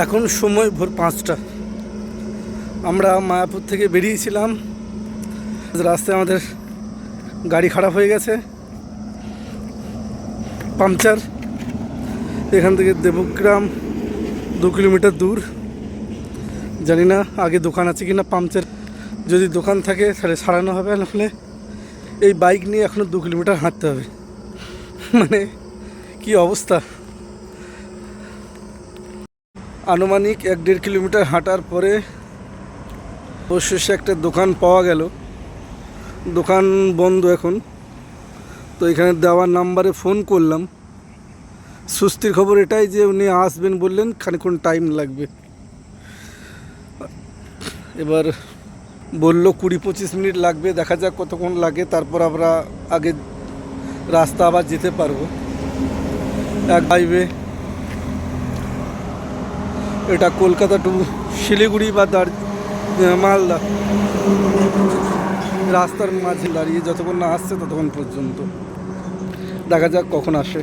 এখন সময় ভোর 5টা। আমরা মায়াপুর থেকে বেরিয়েছিলাম। রাস্তায় আমাদের গাড়ি খারাপ হয়ে গেছে, পাংচার। এখান থেকে দেবগ্রাম 2 কিলোমিটার দূর। জানি না আগে দোকান আছে কি না। পাংচার যদি দোকান থাকে তাহলে সারানো হবে, নাহলে এই বাইক নিয়ে এখনও 2 কিলোমিটার হাঁটতে হবে। মানে কি অবস্থা। আনুমানিক 1-1.5 কিলোমিটার হাঁটার পরে অবশেষে একটা দোকান পাওয়া গেল। দোকান বন্ধ এখন। তো এখানে দেওয়ার নাম্বারে ফোন করলাম। সুস্থির খবর এটাই যে উনি আসবেন বললেন, খানিকক্ষণ টাইম লাগবে। এবার বললো 20-25 মিনিট লাগবে, দেখা যাক কতক্ষণ লাগে। তারপর আমরা আগে রাস্তা আবার যেতে পারবো। এক হাইওয়ে, এটা কলকাতা টু শিলিগুড়ি বা মালদা। রাস্তার মাঝে দাঁড়িয়ে যতক্ষণ না আসছে ততক্ষণ পর্যন্ত দেখা যাক কখন আসে।